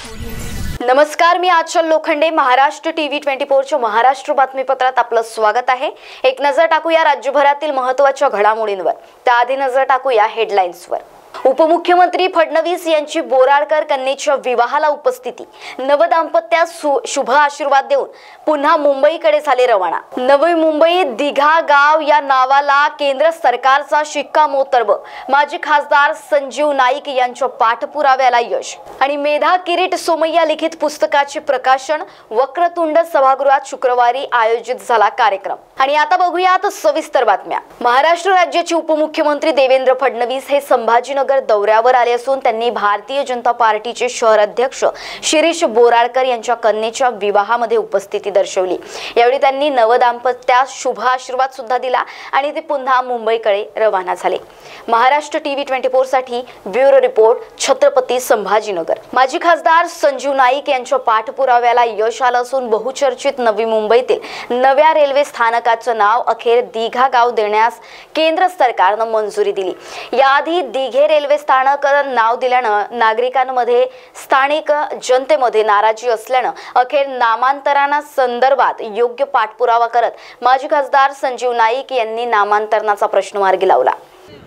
नमस्कार, मी आचल लोखंडे. महाराष्ट्र टीव्ही 24च्या महाराष्ट्र बातमीपत्रात आपलं स्वागत आहे. एक नजर टाकूया राज्यभरातील महत्त्वाच्या घडामोडींवर. त्याआधी नजर टाकूया हेडलाईन्सवर. उपमुख्यमंत्री फडणवीस यांची बोराळकर कन्येच्या विवाहाला उपस्थिती. नवदाम्पत्यास शुभ आशीर्वाद देऊन पुन्हा मुंबईकडे झाले रवाना. नवी मुंबई दिघा गाव या नावाला केंद्र सरकारचा शिक्कामोर्तब. माजी खासदार संजीव नाईक यांच्या पाठपुराव्याला यश. आणि मेधा किरीट सोमय्या लिखित पुस्तकाचे प्रकाशन वक्रतुंड सभागृहात शुक्रवारी आयोजित झाला कार्यक्रम. आणि आता बघूयात सविस्तर बातम्या. महाराष्ट्र राज्याचे उपमुख्यमंत्री देवेंद्र फडणवीस हे संभाजीनगर दौऱ्यावर आले असून त्यांनी भारतीय जनता पार्टीचे शहर अध्यक्ष शिरीष बोराळकर यांच्या कन्येच्या विवाहामध्ये उपस्थिती दर्शवली. यावेळी त्यांनी नवदाम्पत्यास शुभ आशीर्वाद सुद्धा दिला आणि ते पुन्हा मुंबईकडे रवाना झाले. महाराष्ट्र टीव्ही 24 साठी ब्युरो रिपोर्ट, छत्रपती संभाजीनगर. माजी खासदार संजीव नाईक यांच्या पाठपुराव्याला यश आलं असून बहुचर्चित नवी मुंबईतील नव्या रेल्वे स्थानकाचं नाव अखेर दिघा गाव देण्यास केंद्र सरकारनं मंजुरी दिली. याआधी दिघे रेल्वे स्थानक नाव दिल्यानं नागरिकांमध्ये, स्थानिक जनतेमध्ये नाराजी असल्यानं अखेर नामांतरणा संदर्भात योग्य पाठपुरावा करत माजी खासदार संजीव नाईक यांनी नामांतरणाचा प्रश्न मार्गी लावला.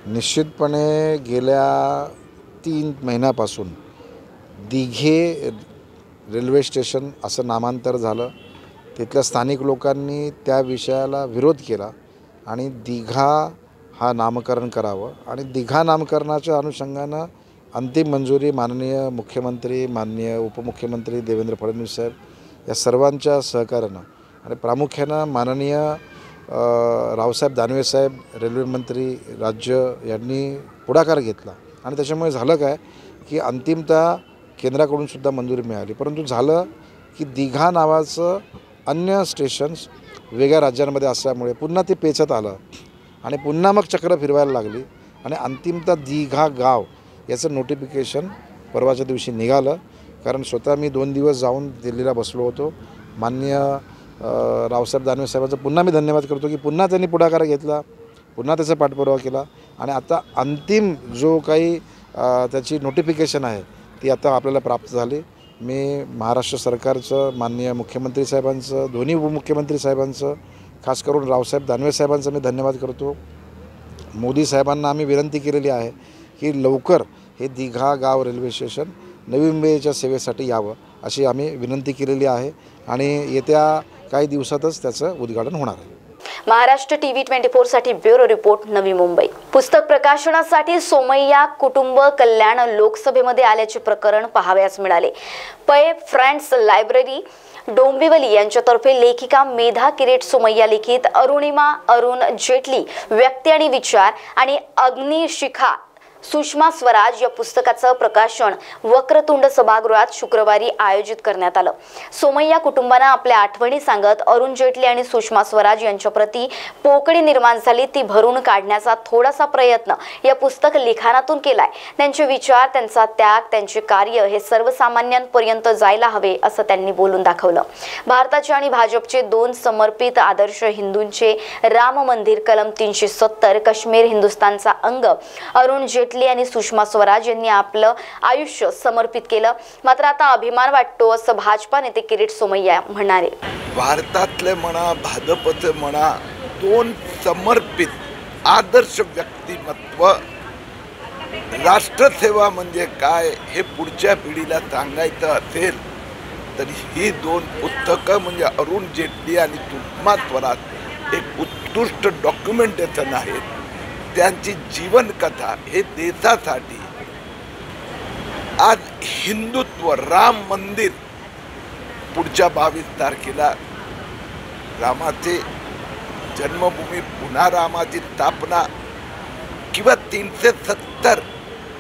निश्चितपणे गेल्या 3 महिन्यापासून दिघे रेल्वे स्टेशन असं नामांतर झालं. तिथल्या स्थानिक लोकांनी त्या विषयाला विरोध केला आणि दिघा हा नामकरण करावं आणि दिघा नामकरणाच्या अनुषंगानं अंतिम मंजुरी माननीय मुख्यमंत्री, माननीय उपमुख्यमंत्री देवेंद्र फडणवीस साहेब या सर्वांच्या सहकार्यानं आणि प्रामुख्यानं माननीय रावसाहेब दानवे साहेब रेल्वे मंत्री राज्य यांनी पुढाकार घेतला आणि त्याच्यामुळे झालं काय की अंतिमतः केंद्राकडून सुद्धा मंजुरी मिळाली. परंतु झालं की दिघा नावाचं अन्य स्टेशन्स वेगळ्या राज्यांमध्ये असल्यामुळे पुन्हा ते पेचत आलं आणि पुन्हा मग चक्र फिरवायला लागली आणि अंतिमतः दिघा गाव याचं नोटिफिकेशन परवाच्या दिवशी निघालं. कारण स्वतः मी 2 दिवस जाऊन दिल्लीला बसलो होतो. माननीय रावसाहेब दानवे साहेबांचा पुन्हा मी धन्यवाद करतो की पुन्हा त्यांनी पुढाकार घेतला, पुन्हा त्याचा पाठपुरावा केला आणि आता अंतिम जो काही त्याची नोटिफिकेशन आहे ती आता आपल्याला प्राप्त झाली. मी महाराष्ट्र सरकारचं, माननीय मुख्यमंत्री साहेबांचं, दोन्ही उपमुख्यमंत्री साहेबांचं, खास करून रावसाहेब दानवे साहेबांचा मी धन्यवाद करतो. मोदी साहेबांना आम्ही विनंती केलेली आहे की लवकर हे दिघा गाव रेल्वे स्टेशन नवी मुंबईच्या सेवेसाठी यावं अशी आम्ही विनंती केलेली आहे आणि येत्या काही दिवसातच त्याचं उद्घाटन होणार आहे. महाराष्ट्र टीव्ही 24 साठी ब्युरो रिपोर्ट, नवी मुंबई. पुस्तक प्रकाशनासाठी सोमय्या कुटुंब कल्याण लोकसभेमध्ये आल्याचे प्रकरण पाहावयास मिळाले. पै फ्रेंड्स लायब्ररी डोंबिवली यांच्यातर्फे लेखिका मेधा किरीट सोमय्या लिखित अरुणिमा अरुण जेटली व्यक्ती आणि विचार आणि अग्निशिखा सुषमा स्वराज या पुस्तकाचं प्रकाशन वक्रतुंड सभागृहात शुक्रवारी आयोजित करण्यात आलं. सोमय्या कुटुंबानं आपल्या आठवणी सांगत अरुण जेटली आणि सुषमा स्वराज यांच्या प्रती पोकळी निर्माण झाली ती भरून काढण्याचा थोडासा प्रयत्न या पुस्तक लिखाणातून केलाय. त्यांचे विचार, त्यांचा त्याग, त्यांचे कार्य हे सर्वसामान्यांपर्यंत जायला हवे असं त्यांनी बोलून दाखवलं. भारताचे आणि भाजपचे 2 समर्पित आदर्श हिंदूंचे राम मंदिर कलम 370 काश्मीर हिंदुस्थानचा अंग अरुण जेटली आणि सुषमा स्वराज यांनी आपलं आयुष्य समर्पित केलं. मात्र आता अभिमान वाटतो असं भाजपा नेते किरीट सोमय्या म्हणाले. भारतातले म्हणा, भाजपचे म्हणा, 2 समर्पित आदर्श व्यक्तिमत्व राष्ट्रसेवा म्हणजे काय हे पुढच्या पिढीला सांगायचं असेल तर ही 2 पुस्तकं म्हणजे अरुण जेटली आणि सुषमा स्वराज एक उत्कृष्ट डॉक्युमेंटेशन आहेत. त्यांची जीवनकथा हे देशासाठी आज हिंदुत्व, राम मंदिर पुढच्या 22 तारखेला रामाचे जन्मभूमी, पुन्हा रामाची स्थापना किंवा 370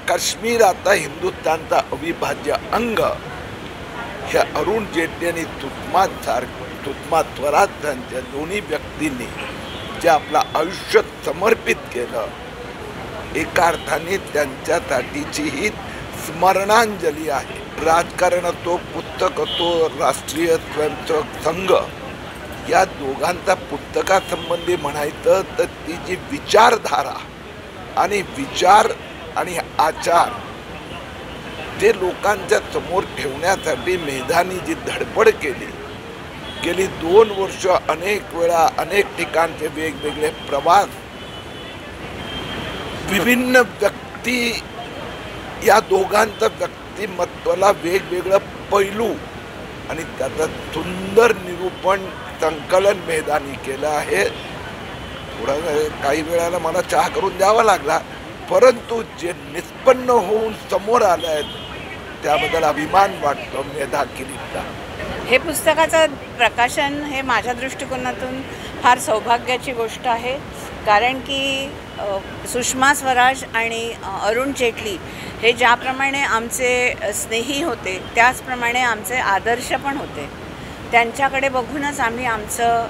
काश्मीर आता हिंदुस्थानचा अविभाज्य अंग हे अरुण जेटली आणि सुषमा स्वराज यांच्या दोन्ही व्यक्तींनी जे आपलं आयुष्य समर्पित केलं, एका अर्थाने त्यांच्यासाठीची ही स्मरणांजली आहे. राजकारण असो, पुस्तक असो, राष्ट्रीय स्वयंसेवक संघ या दोघांचा पुस्तकासंबंधी म्हणायचं तर ती जी विचारधारा आणि विचार आणि आचार ते लोकांच्या समोर ठेवण्यासाठी मेधांनी जी धडपड केली, गेली 2 वर्ष अनेक वेळा अनेक ठिकाणचे वेगवेगळे प्रवास, विभिन्न व्यक्ती, या दोघांचं व्यक्तिमत्वाला वेगवेगळं पैलू आणि त्याचं सुंदर निरूपण संकलन मेधांनी केलं आहे. थोडा काही वेळाला मला चहा करून द्यावा लागला, परंतु जे निष्पन्न होऊन समोर आलं आहे त्याबद्दल अभिमान वाटतो मेधा किरीटचा. हे पुस्तकाचं प्रकाशन हे माझ्या दृष्टिकोनातून फार सौभाग्याची गोष्ट आहे, कारण की सुषमा स्वराज आणि अरुण जेटली हे ज्याप्रमाणे आमचे स्नेही होते त्याचप्रमाणे आमचे आदर्श पण होते. त्यांच्याकडे बघूनच आम्ही आमचं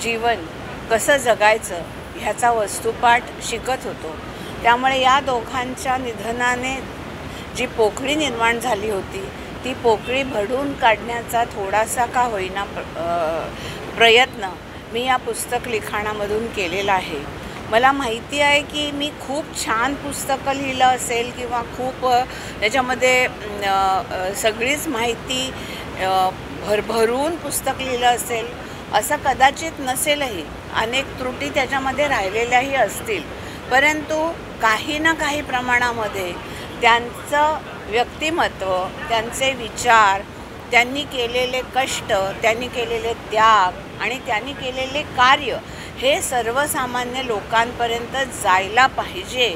जीवन कसं जगायचं ह्याचा वस्तुपाठ शिकत होतो. त्यामुळे या दोघांच्या निधनाने जी पोकळी निर्माण झाली होती ती पोकळी भरून काढण्याचा थोडासा का होईना प्रयत्न मी या पुस्तक लिखाणामधून केलेला आहे. मला माहिती आहे की मी खूप छान पुस्तकं लिहिलं असेल किंवा खूप त्याच्यामध्ये सगळीच माहिती भरभरून पुस्तक लिहिलं असेल असं कदाचित नसेलही. अनेक त्रुटी त्याच्यामध्ये राहिलेल्याही असतील, परंतु काही ना काही प्रमाणामध्ये त्यांचं व्यक्तिमत्व, त्यांचे विचार, त्यांनी केलेले कष्ट, त्यांनी केलेले त्याग आणि त्यांनी केलेले कार्य हे सर्वसामान्य लोकांपर्यंत जायला पाहिजे.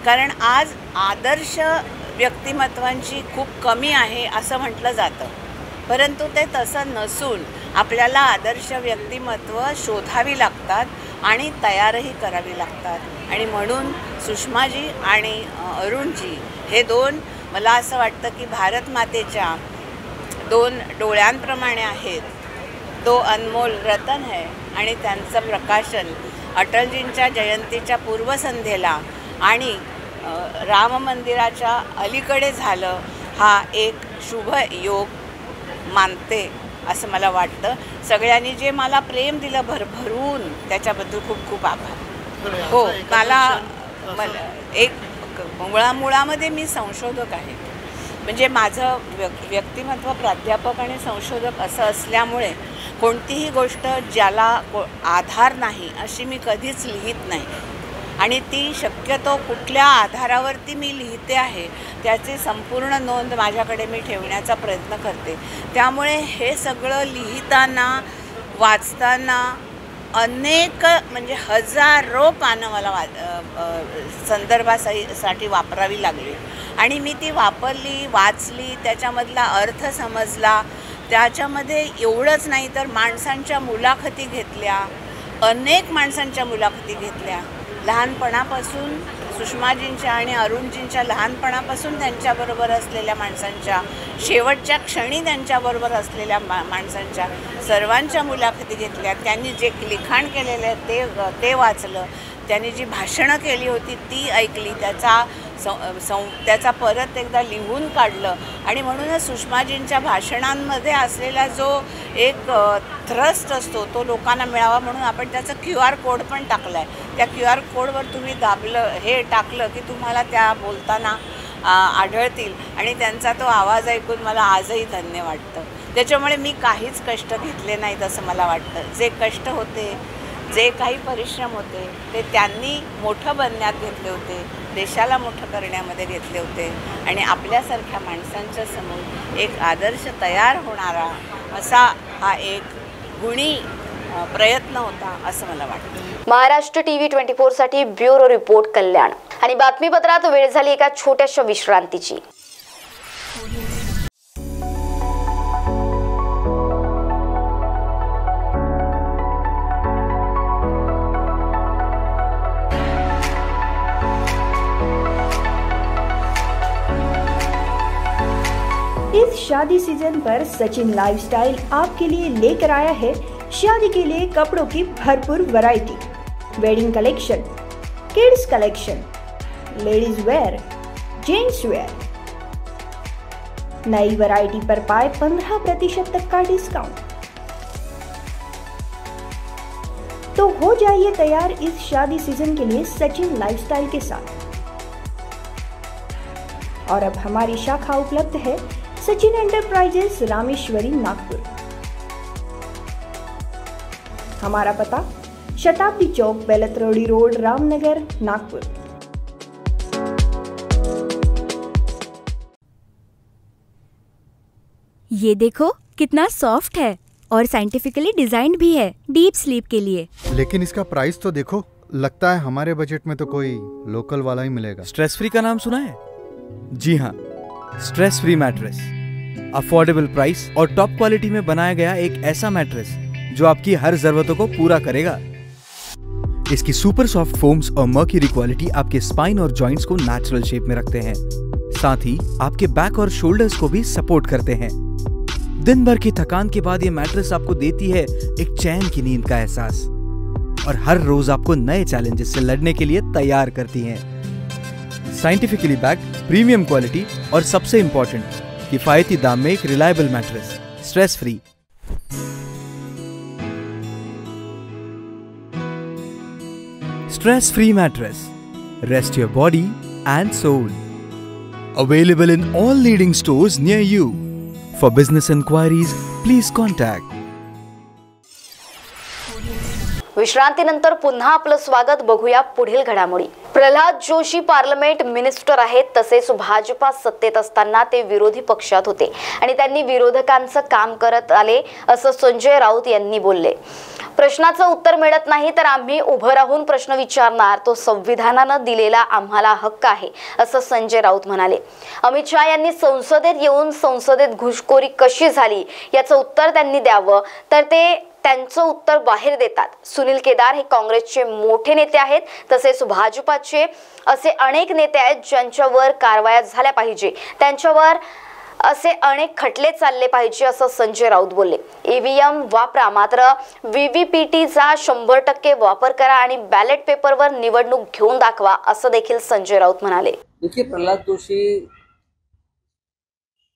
कारण आज आदर्श व्यक्तिमत्वांची खूप कमी आहे असं म्हटलं जातं, परंतु ते तसं नसून आपल्याला आदर्श व्यक्तिमत्व शोधावी लागतात आणि तयारही करावी लागतात. आणि म्हणून सुषमाजी आणि अरुणजी हे दोन, मला असं वाटतं की भारत मातेच्या 2 डोळ्यांप्रमाणे आहेत. तो अनमोल रतन आहे आणि त्यांचं प्रकाशन अटलजींच्या जयंतीच्या पूर्वसंध्येला आणि राम मंदिराच्या अलीकडे झालं हा एक शुभ योग मानते असं मला वाटतं. सगळ्यांनी जे मला प्रेम दिलं भरभरून त्याच्याबद्दल खूप खूप आभार. हो, मला एक मुळामध्ये मी संशोधक आहे, म्हणजे माझं व्यक्तिमत्व प्राध्यापक आणि संशोधक असं असल्यामुळे कोणतीही गोष्ट ज्याला आधार नाही अशी मी कधीच लिहित नाही. आणि ती शक्यतो कुठल्या आधारावरती मी लिहिते आहे त्याची संपूर्ण नोंद माझ्याकडे मी ठेवण्याचा प्रयत्न करते. त्यामुळे हे सगळं लिहिताना वाचताना अनेक म्हणजे हजारो पानं मला संदर्भासाठी वापरावी लागली आणि मी ती वापरली, वाचली, त्याच्यामधला अर्थ समजला. त्याच्यामध्ये एवढंच नाही तर माणसांच्या मुलाखती घेतल्या, अनेक माणसांच्या मुलाखती घेतल्या. लहानपणापासून सुषमाजींच्या आणि अरुणजींच्या लहानपणापासून त्यांच्याबरोबर असलेल्या माणसांच्या, शेवटच्या क्षणी त्यांच्याबरोबर असलेल्या माणसांच्या सर्वांच्या मुलाखती घेतल्या. त्यांनी जे लिखाण केलेलं आहे ते वाचलं, त्यांनी जी भाषणं केली होती ती ऐकली, त्याचा परत एकदा लिहून काढलं. आणि म्हणूनच सुषमाजींच्या भाषणांमध्ये असलेला जो एक थ्रस्ट असतो तो लोकांना मिळावा म्हणून आपण त्याचा QR कोड पण टाकला आहे. त्या QR कोडवर तुम्ही हे टाकलं की तुम्हाला त्या बोलताना आढळतील आणि त्यांचा तो आवाज ऐकून मला आजही धन्य वाटतं. त्याच्यामुळे मी काहीच कष्ट घेतले नाहीत असं मला वाटतं. जे कष्ट होते, जे काही परिश्रम होते ते त्यांनी मोठं बनण्यात घेतले होते, देशाला मोठं करण्यामध्ये घेतले होते आणि आपल्यासारख्या माणसांच्या समोर एक आदर्श तयार होणारा असा हा एक गुणी प्रयत्न होता असं मला वाटतं. महाराष्ट्र TV 24 साठी ब्युरो रिपोर्ट कल्याण. आणि बातमीपत्रात वेळ झाली एका छोट्याशा विश्रांतीची. इस शादी सीजन पर सचिन लाइफस्टाइल आपके लिए लेकर आया है शादी के लिए कपड़ों की भरपूर variety, wedding collection, kids collection, ladies wear, gents wear. नई वैरायटी पर पाए 15% तक का डिस्काउंट। तो हो जाइए तैयार इस शादी सीजन के लिए सचिन लाइफस्टाइल के साथ। और अब हमारी शाखा उपलब्ध है सचिन एंटरप्राइजेस रामेश्वरी नागपुर। हमारा पता शताब्दी चौक बेलतरोड़ी रोड रामनगर नागपुर। ये देखो कितना सॉफ्ट है और साइंटिफिकली डिजाइन्ड भी है डीप स्लीप के लिए। लेकिन इसका प्राइस तो देखो, लगता है हमारे बजट में तो कोई लोकल वाला ही मिलेगा। स्ट्रेस फ्री का नाम सुना है? जी हाँ, stress free mattress. Affordable price और टॉप क्वालिटी में बनाया गया एक ऐसा मैट्रेस जो आपकी हर जरूरतों को पूरा करेगा। इसकी सुपर सॉफ्ट फोम्स और मर्क्यूरी क्वालिटी आपके स्पाइन और जॉइंट्स को नेचुरल शेप में रखते हैं, साथ ही आपके बैक और शोल्डर्स को भी सपोर्ट करते हैं। दिन भर की थकान के बाद ये मैट्रेस आपको देती है एक चैन की नींद का एहसास और हर रोज आपको नए चैलेंजेस से लड़ने के लिए तैयार करती हैं। साइंटिफिकली बैक्ड, प्रीमियम क्वालिटी और सबसे इंपॉर्टेंट, किफायती दाम में एक reliable mattress, stress free. Stress free mattress, rest your body and soul. Available in all leading stores near you. For business inquiries, please contact. विश्रांतीनंतर पुन्हा आपलं स्वागत। बघूया पुढील घडामोडी। प्रल्हाद जोशी पार्लमेंट मिनिस्टर आहेत, तसेच भाजपा सत्तेत असताना ते विरोधी पक्षात होते आणि त्यांनी विरोधकांचं काम करत आले असं संजय राऊत यांनी बोलले। प्रश्नाचं उत्तर मिळत नाही तर आम्ही उभं राहून प्रश्न विचारणार, तो संविधानानं दिलेला आम्हाला हक्क आहे असं संजय राऊत म्हणाले। अमित शहा यांनी संसदेत येऊन संसदेत घुसखोरी कशी झाली याचं उत्तर त्यांनी द्यावं, तर ते त्यांचं उत्तर बाहेर देतात। सुनील केदार हे काँग्रेसचे मोठे नेते आहेत, तसेच भाजपाचे असे अनेक नेते आहेत ज्यांच्यावर कारवाया झाल्या पाहिजे, त्यांच्यावर असे अनेक खटले चालले पाहिजे असं संजय राऊत बोलले। ईव्हीएम वापरा, मात्र व्हीव्हीपीटीचा 100% वापर करा आणि बॅलेट पेपरवर निवडणूक घेऊन दाखवा असं देखील संजय राऊत म्हणाले। देखिए, Pralhad Joshi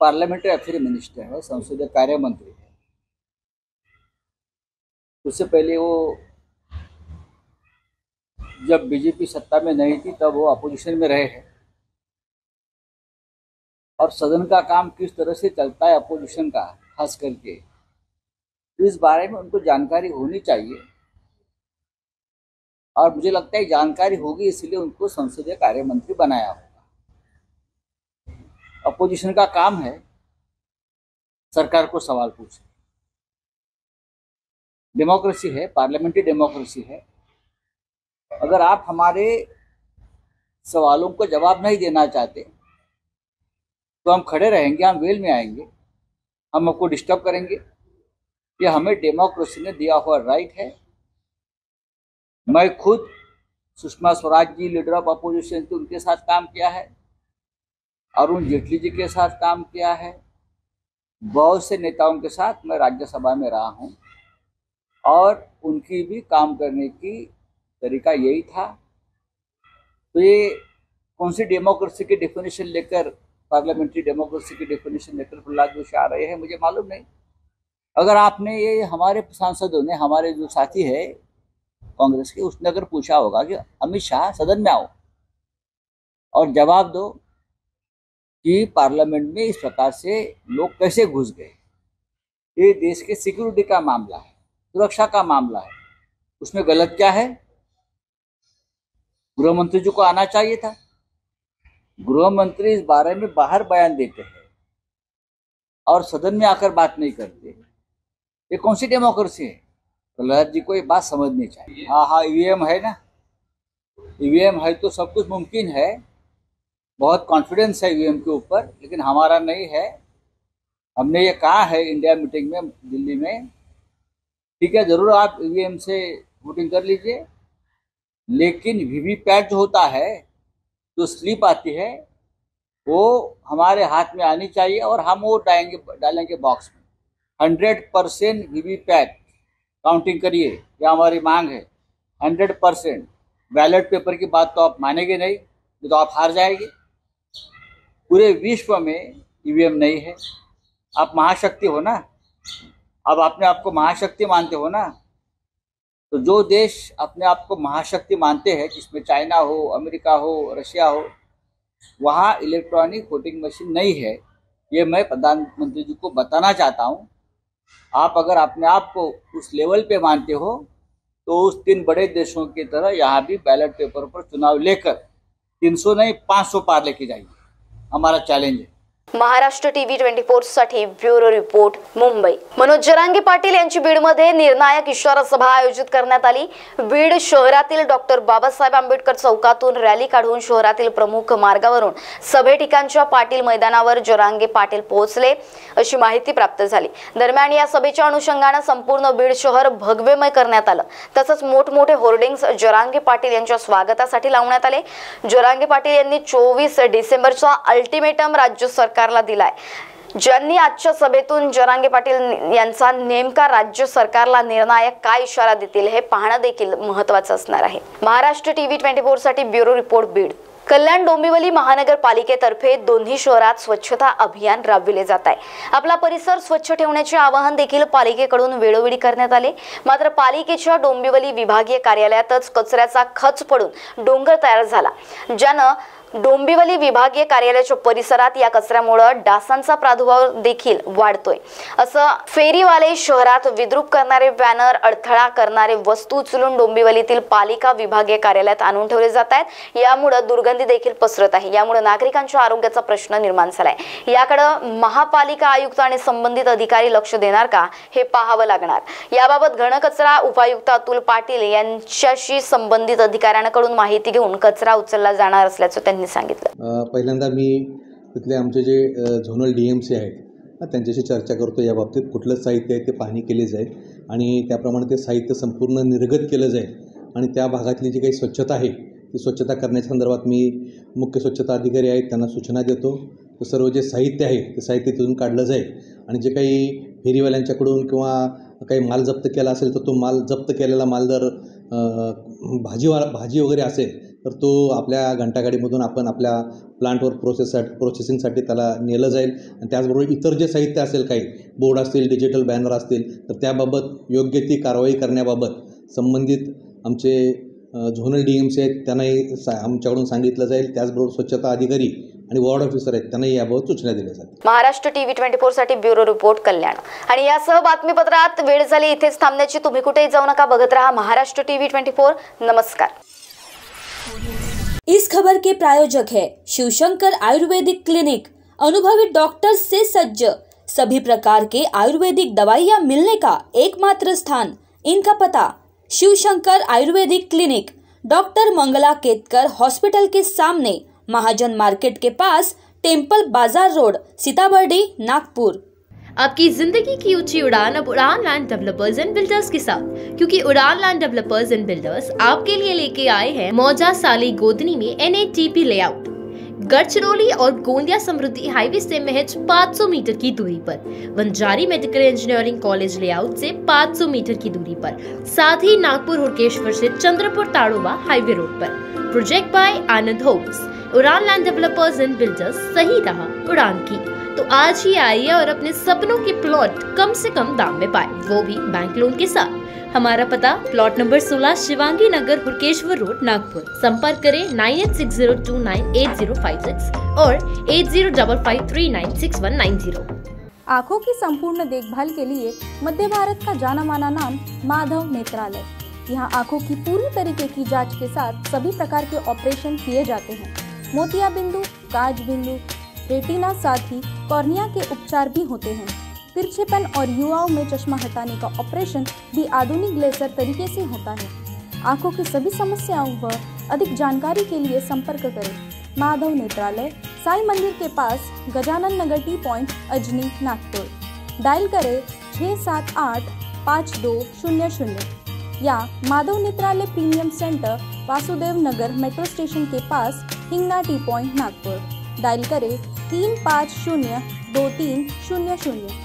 parliamentary affair minister है, संसदीय कार्य मंत्री है। उससे पहले वो जब बीजेपी सत्ता में नहीं थी तब वो अपोजिशन में रहे हैं, और सदन का काम किस तरह से चलता है अपोजिशन का, खास करके इस बारे में उनको जानकारी होनी चाहिए। और मुझे लगता है जानकारी होगी, इसलिए उनको संसदीय कार्य मंत्री बनाया होगा। अपोजिशन का काम है सरकार को सवाल पूछे। डेमोक्रेसी है, पार्लियामेंट्री डेमोक्रेसी है। अगर आप हमारे सवालों को जवाब नहीं देना चाहते तो हम खड़े रहेंगे, हम वेल में आएंगे, हम आपको डिस्टर्ब करेंगे। ये हमें डेमोक्रेसी ने दिया हुआ राइट है। मैं खुद Sushma Swaraj ji leader of opposition थी, उनके साथ काम किया है, अरुण जेटली जी के साथ काम किया है, बहुत से नेताओं के साथ मैं राज्यसभा में रहा हूँ, और उनकी भी काम करने की तरीका यही था। तो ये कौन सी डेमोक्रेसी की डेफिनेशन लेकर, पार्लियामेंट्री डेमोक्रेसी की डेफिनेशन लेकर प्रल्हाद जोशी आ रहे हैं, मुझे मालूम नहीं। अगर आपने ये हमारे सांसदों ने, हमारे जो साथी है कांग्रेस के, उसने अगर पूछा होगा कि अमित शाह सदन में आओ और जवाब दो कि पार्लियामेंट में इस प्रकार से लोग कैसे घुस गए, ये देश के सिक्योरिटी का मामला है, सुरक्षा का मामला है, उसमें गलत क्या है? गृह मंत्री जी को आना चाहिए था। गृह मंत्री इस बारे में बाहर बयान देते हैं और सदन में आकर बात नहीं करते, ये कौन सी डेमोक्रेसी है? प्रल्हाद जी को ये बात समझनी चाहिए। हाँ, ईवीएम है ना, ईवीएम है तो सब कुछ मुमकिन है, बहुत कॉन्फिडेंस है ईवीएम के ऊपर, लेकिन हमारा नहीं है। हमने ये कहा है इंडिया मीटिंग में दिल्ली में, ठीक है, जरूर आप ईवीएम से वोटिंग कर लीजिए, लेकिन वीवीपैट जो होता है, जो स्लिप आती है, वो हमारे हाथ में आनी चाहिए और हम वो डालेंगे बॉक्स में। 100% वीवीपैट काउंटिंग करिए, यह हमारी मांग है। 100% बैलेट पेपर की बात तो आप मानेंगे नहीं, तो आप हार जाएंगे। पूरे विश्व में ईवीएम नहीं है। आप महाशक्ति हो ना, अब अपने आप को महाशक्ति मानते हो ना, तो जो देश अपने आप को महाशक्ति मानते हैं, जिसमें चाइना हो, अमेरिका हो, रशिया हो, वहाँ इलेक्ट्रॉनिक वोटिंग मशीन नहीं है, ये मैं प्रधानमंत्री जी को बताना चाहता हूँ। आप अगर अपने आप को उस लेवल पे मानते हो तो उस 3 बड़े देशों की तरह यहाँ भी बैलेट पेपर पर चुनाव लेकर 300 नहीं 500 पार लेके जाइए, हमारा चैलेंज है। महाराष्ट्र टीव्ही 24 साठी ब्युरो रिपोर्ट मुंबई। मनोज जरांगे पाटील यांची बीडमध्ये निर्णायक इशारा सभा आयोजित करण्यात आली। बीड शहरातील डॉक्टर बाबासाहेब आंबेडकर चौकातून रॅली काढून शहरातील प्रमुख मार्गावरून सभे ठिकाणच्या पाटील मैदानावर जरांगे पाटील पोहोचले अशी माहिती प्राप्त झाली। दरम्यान या सभेच्या अनुषंगाने संपूर्ण बीड शहर भगवेमय करण्यात आलं। तसंच मोठमोठे होर्डिंग्स जरांगे पाटील यांच्या स्वागतासाठी लावण्यात आले। जरांगे पाटील यांनी 24 डिसेंबरचा अल्टिमेटम राज्य सरकारला दिलाय। ज्यांनी आजच्या सभेतून जरांगे पाटील यांचा नेमका राज्य सरकारला निर्णायक काय इशारा देतील हे पाहणं देखील महत्त्वाचं असणार आहे। महाराष्ट्र टीव्ही 24 साठी ब्युरो रिपोर्ट बीड। कल्याण डोंबिवली महानगरपालिकेतर्फे दोन्ही शहरात स्वच्छता अभियान राबविले जात आहे। आपला परिसर स्वच्छ ठेवण्याचे आवाहन देखील पालिकेकडून वेळोवेळी करण्यात आले। मात्र पालिकेच्या डोंबिवली विभागीय कार्यालयातच कचऱ्याचा खच पडून डोंगर तयार झाला, ज्यानं डोंबिवली विभागीय कार्यालयाच्या परिसरात या कचऱ्यामुळे डासांचा प्रादुर्भाव देखील वाढतोय। असं फेरीवाले शहरात विद्रूप करणारे बॅनर, अडथळा करणारे वस्तू उचलून डोंबिवलीतील पालिका विभागीय कार्यालयात आणून ठेवले जात आहेत। यामुळे दुर्गंधी देखील पसरत आहे। यामुळे नागरिकांच्या आरोग्याचा प्रश्न निर्माण झालाय। याकडे महापालिका आयुक्त आणि संबंधित अधिकारी लक्ष देणार का हे पाहावं लागणार। याबाबत घनकचरा उपायुक्त अतुल पाटील यांच्याशी संबंधित अधिकाऱ्यांकडून माहिती घेऊन कचरा उचलला जाणार असल्याचं त्यांनी सांगितलं। पहिल्यांदा मी तिथले आमचे जे झोनल DMC आहेत त्यांच्याशी चर्चा करतो। या बाबतीत कुठलं साहित्य आहे ते पाहणी केली जाईल आणि त्याप्रमाणे ते साहित्य संपूर्ण निर्गत केलं जाईल आणि त्या भागातली जी काही स्वच्छता आहे ती स्वच्छता करण्याच्या संदर्भात मी मुख्य स्वच्छता अधिकारी आहेत त्यांना सूचना देतो। तर सर्व जे साहित्य आहे ते साहित्य तिथून काढलं जाईल आणि जे काही फेरीवाल्यांच्याकडून किंवा काही माल जप्त केला असेल तर तो माल जप्त केलेला माल जर भाजी वगैरे असेल तर तो आपल्या घंटागाडीमधून आपण आपल्या प्लांटवर प्रोसेसिंगसाठी त्याला नेलं जाईल आणि त्याचबरोबर इतर जे साहित्य असेल, काही बोर्ड असतील, डिजिटल बॅनर असतील, तर त्याबाबत योग्य ती कारवाई करण्याबाबत संबंधित आमचे झोनल DMC आहेत त्यांनाही आमच्याकडून सांगितलं जाईल। त्याचबरोबर स्वच्छता अधिकारी आणि वॉर्ड ऑफिसर आहेत त्यांनाही याबाबत सूचना दिल्या जातील। महाराष्ट्र टीव्ही 24 साठी ब्युरो रिपोर्ट कल्याण। आणि यासह बातमीपत्रात वेळ झाली इथेच थांबण्याची। तुम्ही कुठेही जाऊ नका, बघत रहा महाराष्ट्र टीव्ही 24। नमस्कार। इस खबर के प्रायोजक है शिवशंकर आयुर्वेदिक क्लिनिक। अनुभवी डॉक्टर्स से सज्ज, सभी प्रकार के आयुर्वेदिक दवाइयाँ मिलने का एकमात्र स्थान। इनका पता Shivshankar Ayurvedic clinic, doctor Mangala Ketkar hospital के सामने, महाजन मार्केट के पास, टेम्पल बाजार रोड, सीताबर्डी, नागपुर। आपकी जिंदगी की ऊंची उड़ान अब Udaan land developers and builders के साथ, क्योंकि उड़ान लैंड डेवलपर्स एंड बिल्डर्स आपके लिए लेके आए हैं मौजा साली गोदनी में NATP लेआउट। गढ़चिरौली और गोंदिया समृद्धि हाईवे से महज 500 मीटर की दूरी पर, Banjari medical engineering college layout से 500 मीटर की दूरी पर, साथ ही नागपुर हुड़केश्वर से चंद्रपुर ताड़ोबा हाईवे रोड पर। Project by Anand homes. Udaan land developers and builders, सही राह उड़ान की। तो आज ही आइए और अपने सपनों के प्लॉट कम से कम दाम में पाए, वो भी बैंक लोन के साथ। हमारा पता प्लॉट नंबर 16 शिवांगी नगर हुड़केश्वर रोड नागपुर। संपर्क करें 9860298056 और 8055396190। आँखों की संपूर्ण देखभाल के लिए मध्य भारत का जाना माना नाम माधव नेत्रालय। यहाँ आँखों की पूरी तरीके की जांच के साथ सभी प्रकार के ऑपरेशन किए जाते हैं। मोतिया बिंदु, काज बिंदु, रेटिना, साथ ही कॉर्निया के उपचार भी होते हैं। तिरछेपन और युवाओं में चश्मा हटाने का ऑपरेशन भी आधुनिक लेजर तरीके से होता है। आँखों की सभी समस्याओं व अधिक जानकारी के लिए संपर्क करें माधव नेत्रालय, साई मंदिर के पास, Gajanan Nagar T point, Ajni, Nagpur. Dial करें 6785200 या Madhav Netralaya premium centre, Vasudev Nagar metro station के पास, Hingna T point, Nagpur. Dial करें 35023000।